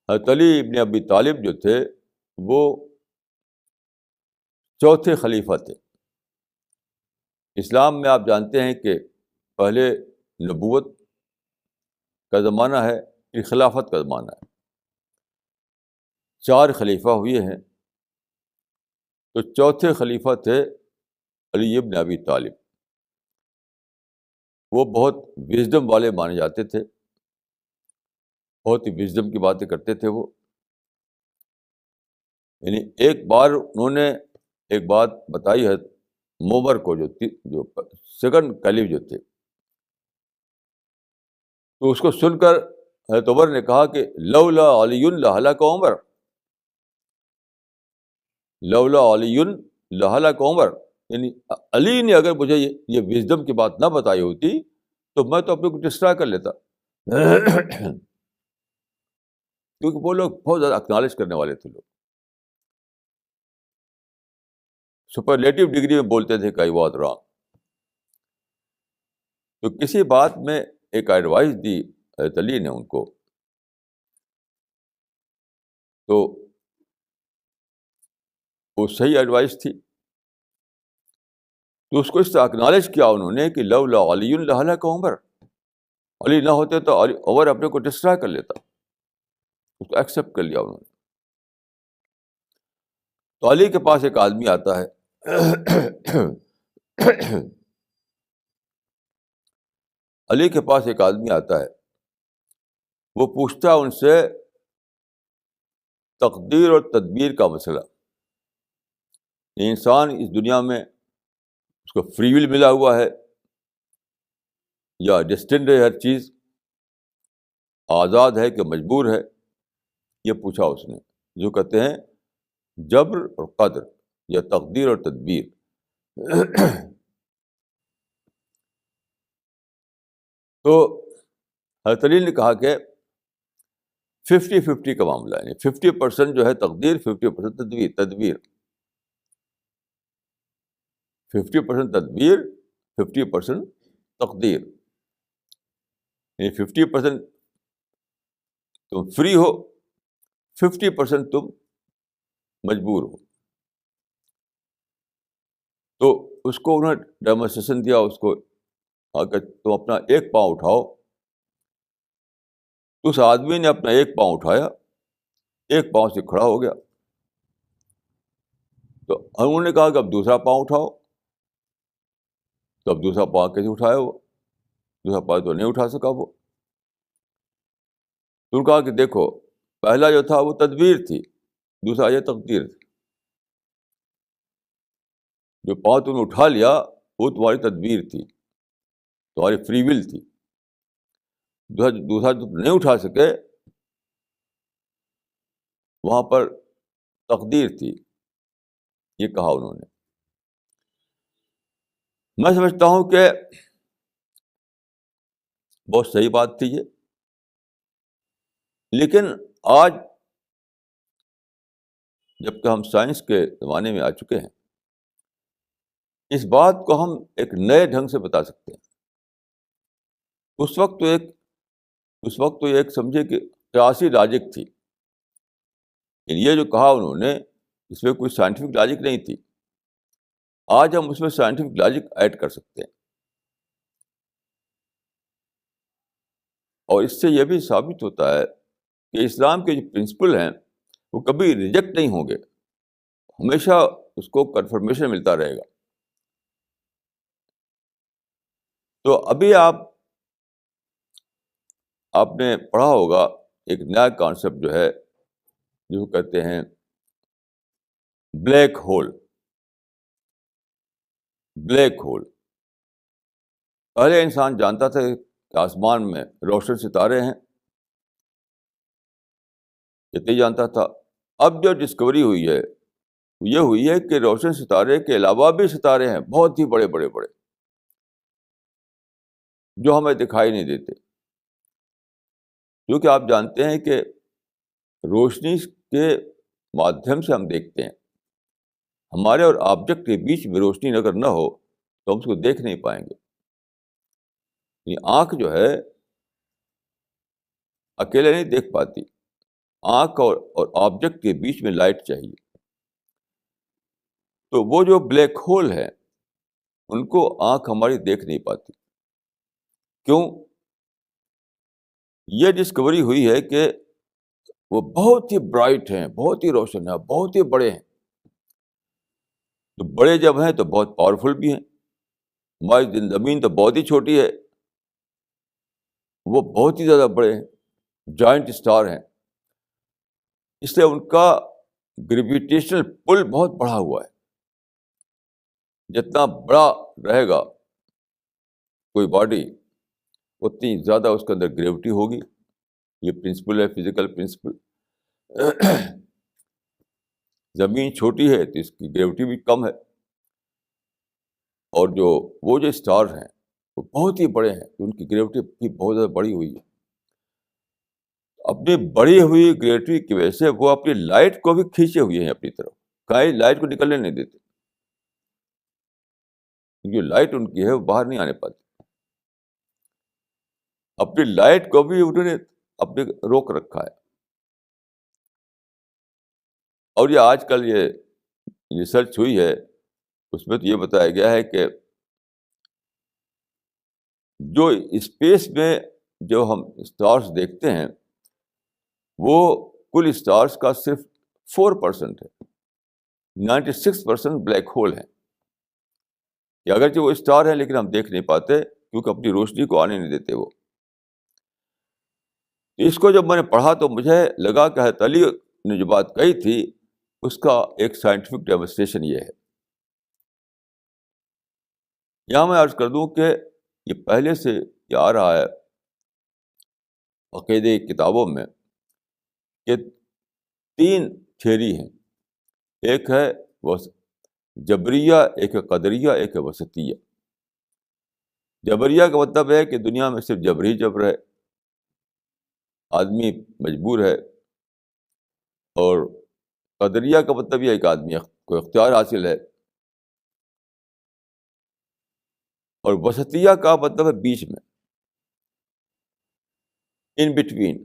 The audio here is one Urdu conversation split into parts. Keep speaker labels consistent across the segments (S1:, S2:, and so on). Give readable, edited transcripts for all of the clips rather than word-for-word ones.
S1: حضرت علی ابن ابی طالب جو تھے وہ چوتھے خلیفہ تھے. اسلام میں آپ جانتے ہیں کہ پہلے نبوت کا زمانہ ہے، پھر خلافت کا زمانہ ہے. 4 خلیفہ ہوئے ہیں. تو چوتھے خلیفہ تھے علی ابن ابی طالب. وہ بہت وزڈم والے مانے جاتے تھے، بہت ہی وزڈم کی باتیں کرتے تھے وہ. یعنی ایک بار انہوں نے ایک بات بتائی ہے عمر کو، جو سیکنڈ کلیف جو تھے. تو اس کو سن کر حضرت عمر نے کہا کہ لولا علی لہلک عمر، لولا علی لہلک عمر. یعنی علی نے اگر مجھے یہ وزڈم کی بات نہ بتائی ہوتی تو میں تو اپنے کو ڈسٹرائے کر لیتا. کیونکہ وہ لوگ بہت زیادہ اکنالج کرنے والے تھے. لوگ سپرلیٹو ڈگری میں بولتے تھے کہ آئی واز رانگ. تو کسی بات میں ایک ایڈوائس دی حضرت علی نے ان کو، تو وہ صحیح ایڈوائس تھی. تو اس کو اس طرح اکنالج کیا انہوں نے کہ لولا علی لہلک عمر، علی نہ ہوتے تو عمر اپنے کو ڈسٹرائے کر لیتا. اس کو ایکسیپٹ کر لیا انہوں نے. تو علی کے پاس ایک آدمی آتا ہے. علی کے پاس ایک آدمی آتا ہے، وہ پوچھتا ان سے تقدیر اور تدبیر کا مسئلہ. انسان اس دنیا میں اس کو فری ول ملا ہوا ہے یا ڈسٹنڈ ہے، ہر چیز آزاد ہے کہ مجبور ہے؟ یہ پوچھا اس نے، جو کہتے ہیں جبر اور قدر یا تقدیر اور تدبیر. تو حضرت علی نے کہا کہ 50-50 کا معاملہ ہے. 50% جو ہے تقدیر، 50% تدبیر. 50% تدبیر، 50% تقدیر. یعنی 50% تم فری ہو، 50% تم مجبور ہو. تو اس کو انہوں نے ڈیمونسٹریشن دیا اس کو، کہ تم اپنا ایک پاؤں اٹھاؤ. اس آدمی نے اپنا ایک پاؤں اٹھایا، ایک پاؤں سے کھڑا ہو گیا. تو انہوں نے کہا کہ اب دوسرا پاؤں اٹھاؤ. تو اب دوسرا پاؤں کیسے اٹھایا؟ وہ دوسرا پاؤں تو نہیں اٹھا سکا وہ. تو انہوں نے کہا کہ دیکھو، پہلا جو تھا وہ تدبیر تھی، دوسرا یہ تقدیر تھی. جو پاؤں تم نے اٹھا لیا وہ تمہاری تدبیر تھی، تمہاری فری ول تھی. دوسرا تم نہیں اٹھا سکے، وہاں پر تقدیر تھی. یہ کہا انہوں نے. میں سمجھتا ہوں کہ بہت صحیح بات تھی یہ. لیکن آج جب کہ ہم سائنس کے زمانے میں آ چکے ہیں، اس بات کو ہم ایک نئے ڈھنگ سے بتا سکتے ہیں. اس وقت تو ایک سمجھے کہ قیاسی لاجک تھی. یہ جو کہا انہوں نے، اس میں کوئی سائنٹیفک لاجک نہیں تھی. آج ہم اس میں سائنٹیفک لاجک ایڈ کر سکتے ہیں، اور اس سے یہ بھی ثابت ہوتا ہے کہ اسلام کے جو پرنسپل ہیں وہ کبھی ریجیکٹ نہیں ہوں گے، ہمیشہ اس کو کنفرمیشن ملتا رہے گا. تو ابھی آپ نے پڑھا ہوگا ایک نیا کانسیپٹ جو ہے، جو کہتے ہیں بلیک ہول. Black hole. پہلے انسان جانتا تھا کہ آسمان میں روشن ستارے ہیں، اتنی جانتا تھا. اب جو ڈسکوری ہوئی ہے یہ ہوئی ہے کہ روشن ستارے کے علاوہ بھی ستارے ہیں، بہت ہی بڑے بڑے بڑے، جو ہمیں دکھائی نہیں دیتے. کیونکہ آپ جانتے ہیں کہ روشنی کے مادھیم سے ہم دیکھتے ہیں. ہمارے اور آبجیکٹ کے بیچ میں روشنی اگر نہ ہو تو ہم اس کو دیکھ نہیں پائیں گے. یہ آنکھ جو ہے اکیلے نہیں دیکھ پاتی، آنکھ اور آبجیکٹ کے بیچ میں لائٹ چاہیے. تو وہ جو بلیک ہول ہے ان کو آنکھ ہماری دیکھ نہیں پاتی. کیوں؟ یہ ڈسکوری ہوئی ہے کہ وہ بہت ہی برائٹ ہیں, بہت ہی روشن ہیں, بہت ہی بڑے ہیں. تو بڑے جب ہیں تو بہت پاورفل بھی ہیں. ہماری زمین تو بہت ہی چھوٹی ہے, وہ بہت ہی زیادہ بڑے ہیں, جائنٹ اسٹار ہیں. اس لیے ان کا گریویٹیشنل پل بہت بڑا ہوا ہے. جتنا بڑا رہے گا کوئی باڈی اتنی زیادہ اس کے اندر گریوٹی ہوگی. یہ پرنسپل ہے, فزیکل پرنسپل. زمین چھوٹی ہے تو اس کی گریوٹی بھی کم ہے. اور وہ جو اسٹار ہیں وہ بہت ہی بڑے ہیں, تو ان کی گریوٹی بھی بہت زیادہ بڑی ہوئی ہے. اپنی بڑی ہوئی گریوٹی کی وجہ سے وہ اپنی لائٹ کو بھی کھینچے ہوئے ہیں اپنی طرف, کہیں لائٹ کو نکلنے نہیں دیتے. جو لائٹ ان کی ہے وہ باہر نہیں آنے پاتی. اپنی لائٹ کو بھی انہوں نے اپنے روک رکھا ہے. اور یہ آج کل یہ ریسرچ ہوئی ہے, اس میں تو یہ بتایا گیا ہے کہ جو اسپیس میں جو ہم اسٹارس دیکھتے ہیں وہ کل اسٹارس کا صرف 4% ہے. 96% بلیک ہول ہیں. کہ اگرچہ وہ اسٹار ہیں لیکن ہم دیکھ نہیں پاتے کیونکہ اپنی روشنی کو آنے نہیں دیتے وہ. اس کو جب میں نے پڑھا تو مجھے لگا کہ حضرت علی نے جو بات کہی تھی اس کا ایک سائنٹیفک ڈیمونسٹریشن یہ ہے. یہاں میں عرض کر دوں کہ یہ پہلے سے یہ آ رہا ہے عقیدے کی کتابوں میں کہ 3 تھیوری ہیں. ایک ہے جبریہ, ایک ہے قدریہ, ایک ہے وسطیہ. جبریہ کا مطلب ہے کہ دنیا میں صرف جبر ہی جبر ہے, آدمی مجبور ہے. اور قدریہ کا مطلب یہ ہے کہ آدمی کو اختیار حاصل ہے. اور وسطیہ کا مطلب ہے بیچ میں, ان بٹوین.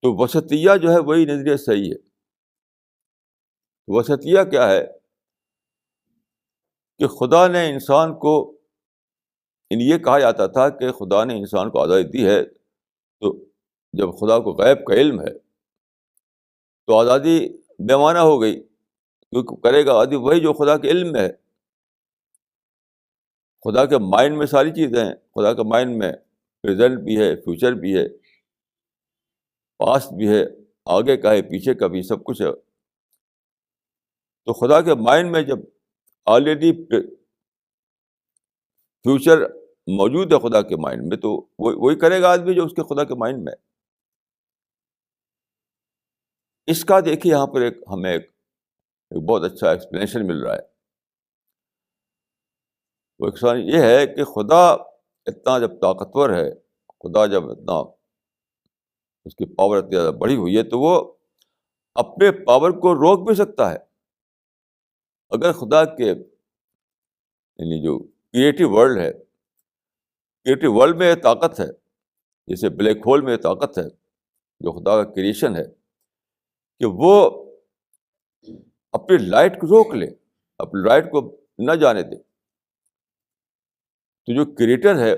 S1: تو وسطیہ جو ہے وہی نظریہ صحیح ہے. وسطیہ کیا ہے کہ خدا نے انسان کو, یہ کہا جاتا تھا کہ خدا نے انسان کو آزادی دی ہے, تو جب خدا کو غیب کا علم ہے تو آزادی بے معنی ہو گئی, کیونکہ کرے گا آزادی وہی جو خدا کے علم میں ہے. خدا کے مائنڈ میں ساری چیزیں ہیں. خدا کے مائنڈ میں پریزنٹ بھی ہے, فیوچر بھی ہے, پاسٹ بھی ہے, آگے کا ہے, پیچھے کا بھی, سب کچھ ہے. تو خدا کے مائنڈ میں جب آلریڈی فیوچر موجود ہے خدا کے مائنڈ میں, تو وہی کرے گا آدمی جو اس کے خدا کے مائنڈ میں ہے. اس کا دیکھیے یہاں پر ہمیں ایک بہت اچھا ایکسپلینیشن مل رہا ہے. وہ ایکسپلینیشن یہ ہے کہ خدا اتنا جب طاقتور ہے, خدا جب اتنا اس کی پاور اتنی زیادہ بڑھی ہوئی ہے, تو وہ اپنے پاور کو روک بھی سکتا ہے. اگر خدا کے یعنی جو کریٹو ورلڈ ہے, کریٹو ورلڈ میں یہ طاقت ہے, جیسے بلیک ہول میں یہ طاقت ہے جو خدا کا کریشن ہے, کہ وہ اپنی لائٹ کو روک لے, اپنی لائٹ کو نہ جانے دے. تو جو کریٹر ہے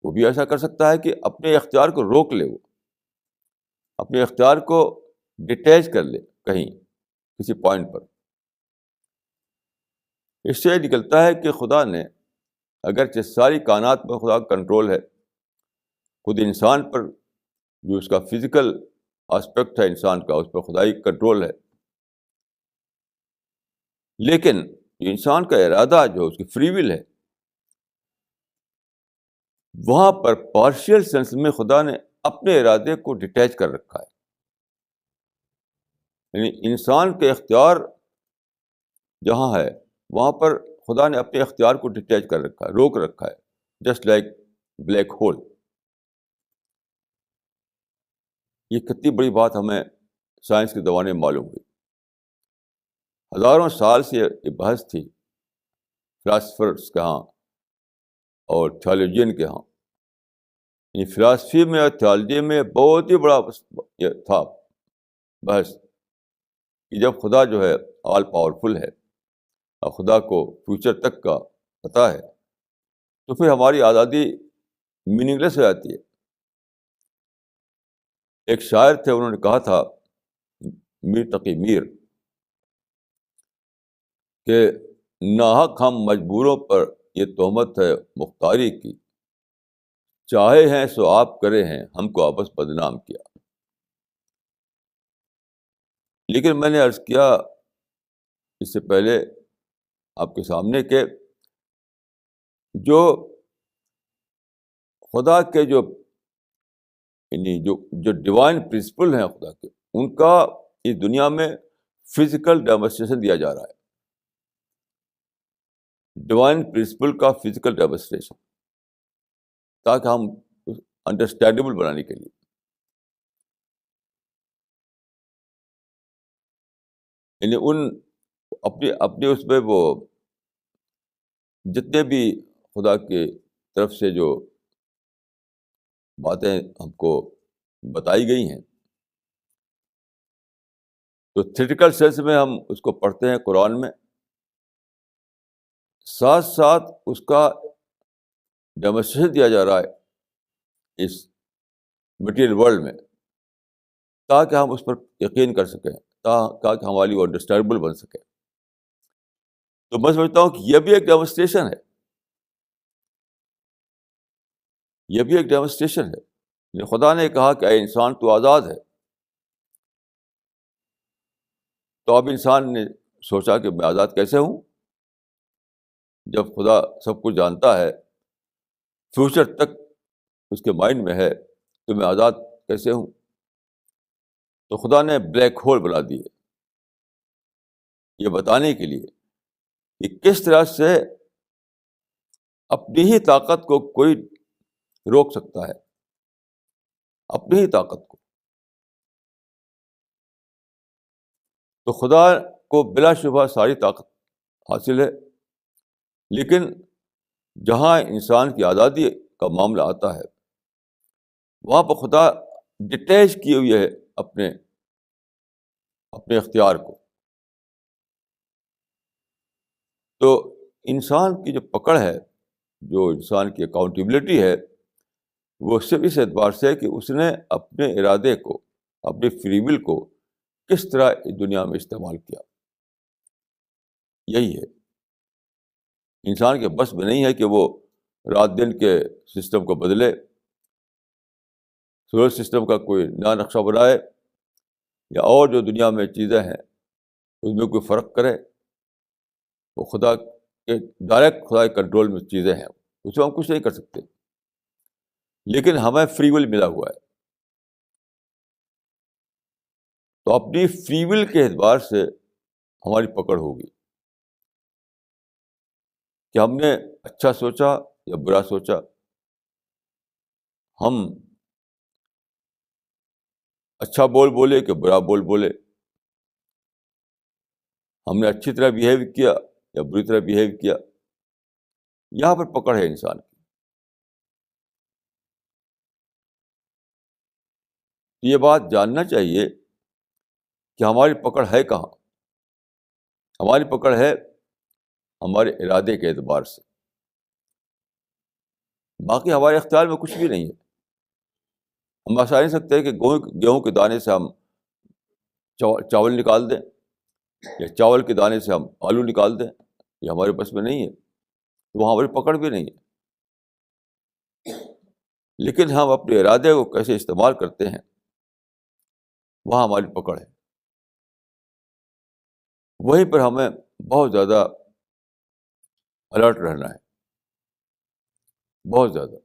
S1: وہ بھی ایسا کر سکتا ہے کہ اپنے اختیار کو روک لے, وہ اپنے اختیار کو ڈیٹیچ کر لے کہیں کسی پوائنٹ پر. اس سے نکلتا ہے کہ خدا نے اگرچہ ساری کائنات میں خدا کا کنٹرول ہے, خود انسان پر جو اس کا فزیکل آسپیکٹ ہے انسان کا, اس پر خدائی کنٹرول ہے, لیکن انسان کا ارادہ جو اس کی فری ول ہے, وہاں پر پارشل سینس میں خدا نے اپنے ارادے کو ڈیٹیچ کر رکھا ہے. یعنی انسان کے اختیار جہاں ہے وہاں پر خدا نے اپنے اختیار کو ڈیٹیچ کر رکھا ہے, روک رکھا ہے, جسٹ لائک بلیک ہول. یہ کتنی بڑی بات ہمیں سائنس کے زمانے میں معلوم ہوئی. ہزاروں سال سے یہ بحث تھی فلاسفرس کے ہاں اور تھیولوجین کے ہاں, یعنی فلاسفی میں اور تھیالوجی میں بہت ہی بڑا یہ تھا بحث کہ جب خدا جو ہے آل پاورفل ہے اور خدا کو فیوچر تک کا پتہ ہے تو پھر ہماری آزادی میننگ لیس ہو جاتی ہے. ایک شاعر تھے, انہوں نے کہا تھا, میر تقی میر, کہ ناحق ہم مجبوروں پر یہ تہمت ہے مختاری کی, چاہے ہیں سو آپ کرے ہیں ہم کو آپس بدنام کیا. لیکن میں نے عرض کیا اس سے پہلے آپ کے سامنے کہ جو خدا کے جو یعنی جو ڈیوائن پرنسپل ہیں خدا کے, ان کا اس دنیا میں فزیکل ڈیمونسٹریشن دیا جا رہا ہے. ڈیوائن پرنسپل کا فزیکل ڈیمونسٹریشن, تاکہ ہم انڈرسٹینڈیبل بنانے کے لیے. یعنی ان اپنے اس میں وہ جتنے بھی خدا کی طرف سے جو باتیں ہم کو بتائی گئی ہیں, تو تھیٹیکل سینس میں ہم اس کو پڑھتے ہیں قرآن میں, ساتھ ساتھ اس کا ڈیمونسٹریشن دیا جا رہا ہے اس مٹیریل ورلڈ میں, تاکہ ہم اس پر یقین کر سکیں, تاکہ ہماری وہ انڈرسٹینڈیبل بن سکے. تو میں سمجھتا ہوں کہ یہ بھی ایک ڈیمونسٹریشن ہے, یہ بھی ایک ڈیمونسٹریشن ہے. خدا نے کہا کہ اے انسان تو آزاد ہے, تو اب انسان نے سوچا کہ میں آزاد کیسے ہوں, جب خدا سب کچھ جانتا ہے, فیوچر تک اس کے مائنڈ میں ہے, تو میں آزاد کیسے ہوں. تو خدا نے بلیک ہول بنا دیے یہ بتانے کے لیے کہ کس طرح سے اپنی ہی طاقت کو کوئی روک سکتا ہے, اپنی ہی طاقت کو. تو خدا کو بلا شبہ ساری طاقت حاصل ہے, لیکن جہاں انسان کی آزادی کا معاملہ آتا ہے, وہاں پر خدا ڈیٹیچ کیے ہوئے ہے اپنے اختیار کو. تو انسان کی جو پکڑ ہے, جو انسان کی اکاؤنٹیبلٹی ہے, وہ صرف اس اعتبار سے کہ اس نے اپنے ارادے کو, اپنے فری ول کو کس طرح اس دنیا میں استعمال کیا. یہی ہے, انسان کے بس میں نہیں ہے کہ وہ رات دن کے سسٹم کو بدلے, سولر سسٹم کا کوئی نیا نقشہ بنائے, یا اور جو دنیا میں چیزیں ہیں اس میں کوئی فرق کرے. وہ خدا کے ڈائریکٹ خدا کے کنٹرول میں چیزیں ہیں, اس میں ہم کچھ نہیں کر سکتے. لیکن ہمیں فری ول ملا ہوا ہے, تو اپنی فری ول کے اعتبار سے ہماری پکڑ ہوگی کہ ہم نے اچھا سوچا یا برا سوچا, ہم اچھا بول بولے کہ برا بول بولے, ہم نے اچھی طرح بیہیو کیا یا بری طرح بیہیو کیا. یہاں پر پکڑ ہے انسان کی. یہ بات جاننا چاہیے کہ ہماری پکڑ ہے کہاں. ہماری پکڑ ہے ہمارے ارادے کے اعتبار سے, باقی ہمارے اختیار میں کچھ بھی نہیں ہے. ہم ایسا نہیں سکتے کہ گیہوں کے دانے سے ہم چاول نکال دیں, یا چاول کے دانے سے ہم آلو نکال دیں. یہ ہمارے بس میں نہیں ہے, تو وہاں ہماری پکڑ بھی نہیں ہے. لیکن ہم اپنے ارادے کو کیسے استعمال کرتے ہیں, وہاں ہماری پکڑ ہے. وہیں پر ہمیں بہت زیادہ الرٹ رہنا ہے, بہت زیادہ.